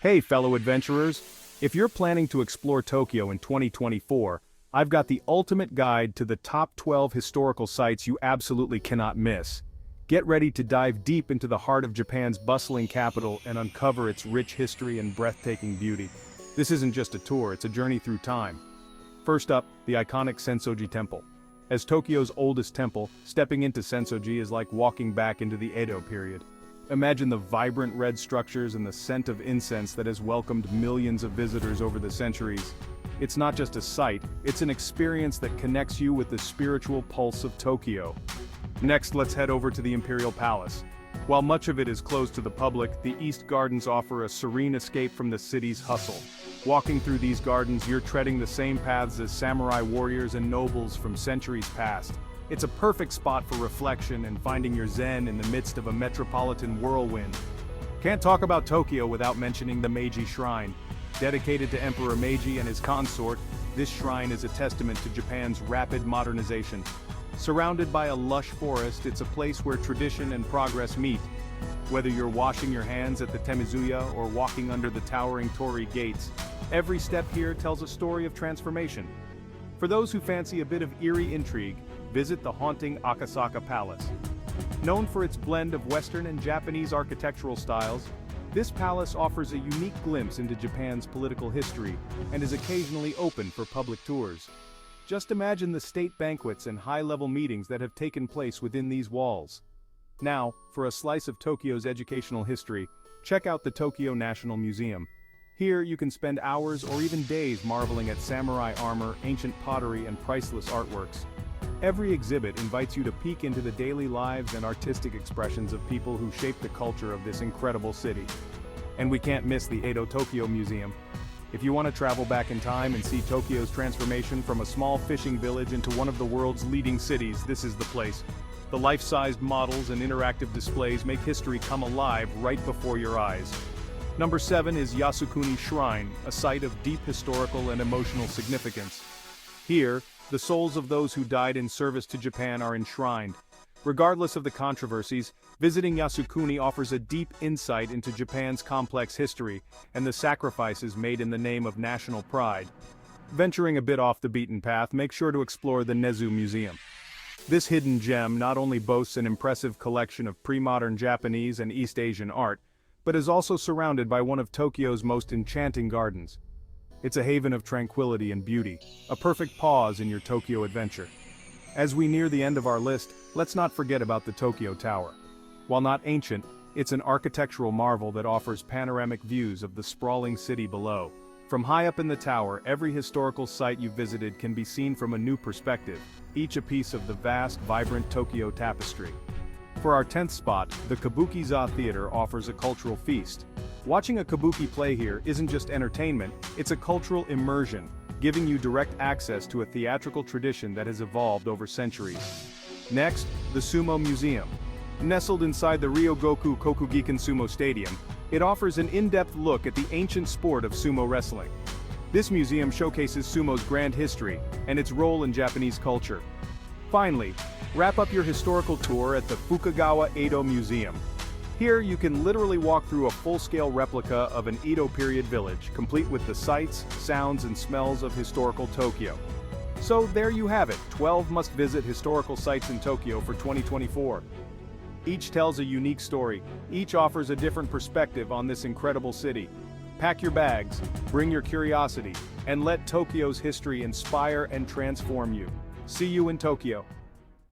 Hey, fellow adventurers! If you're planning to explore Tokyo in 2024, I've got the ultimate guide to the top 12 historical sites you absolutely cannot miss. Get ready to dive deep into the heart of Japan's bustling capital and uncover its rich history and breathtaking beauty. This isn't just a tour, it's a journey through time. First up, the iconic Sensoji Temple. As Tokyo's oldest temple, stepping into Sensoji is like walking back into the Edo period. Imagine the vibrant red structures and the scent of incense that has welcomed millions of visitors over the centuries. It's not just a sight, it's an experience that connects you with the spiritual pulse of Tokyo. Next, let's head over to the Imperial Palace. While much of it is closed to the public, the East Gardens offer a serene escape from the city's hustle. Walking through these gardens, you're treading the same paths as samurai warriors and nobles from centuries past. It's a perfect spot for reflection and finding your zen in the midst of a metropolitan whirlwind. Can't talk about Tokyo without mentioning the Meiji Shrine. Dedicated to Emperor Meiji and his consort, this shrine is a testament to Japan's rapid modernization. Surrounded by a lush forest, it's a place where tradition and progress meet. Whether you're washing your hands at the Temizuya or walking under the towering torii gates, every step here tells a story of transformation. For those who fancy a bit of eerie intrigue, visit the haunting Akasaka Palace. Known for its blend of Western and Japanese architectural styles, this palace offers a unique glimpse into Japan's political history and is occasionally open for public tours. Just imagine the state banquets and high-level meetings that have taken place within these walls. Now, for a slice of Tokyo's educational history, check out the Tokyo National Museum. Here you can spend hours or even days marveling at samurai armor, ancient pottery, and priceless artworks. Every exhibit invites you to peek into the daily lives and artistic expressions of people who shaped the culture of this incredible city. And we can't miss the Edo-Tokyo Museum. If you want to travel back in time and see Tokyo's transformation from a small fishing village into one of the world's leading cities, this is the place. The life-sized models and interactive displays make history come alive right before your eyes. Number 7 is Yasukuni Shrine, a site of deep historical and emotional significance. Here, the souls of those who died in service to Japan are enshrined. Regardless of the controversies, visiting Yasukuni offers a deep insight into Japan's complex history and the sacrifices made in the name of national pride. Venturing a bit off the beaten path, make sure to explore the Nezu Museum. This hidden gem not only boasts an impressive collection of pre-modern Japanese and East Asian art, but is also surrounded by one of Tokyo's most enchanting gardens. It's a haven of tranquility and beauty, a perfect pause in your Tokyo adventure. As we near the end of our list, let's not forget about the Tokyo Tower. While not ancient, it's an architectural marvel that offers panoramic views of the sprawling city below. From high up in the tower, every historical site you've visited can be seen from a new perspective, each a piece of the vast, vibrant Tokyo tapestry. For our 10th spot, the Kabuki-za Theater offers a cultural feast. Watching a kabuki play here isn't just entertainment, it's a cultural immersion, giving you direct access to a theatrical tradition that has evolved over centuries. Next, the Sumo Museum. Nestled inside the Ryogoku Kokugikan Sumo Stadium, it offers an in-depth look at the ancient sport of sumo wrestling. This museum showcases sumo's grand history and its role in Japanese culture. Finally, wrap up your historical tour at the Fukagawa Edo Museum. Here you can literally walk through a full-scale replica of an Edo period village, complete with the sights, sounds, and smells of historical Tokyo. So there you have it, 12 must-visit historical sites in Tokyo for 2024. Each tells a unique story, each offers a different perspective on this incredible city. Pack your bags, bring your curiosity, and let Tokyo's history inspire and transform you. See you in Tokyo.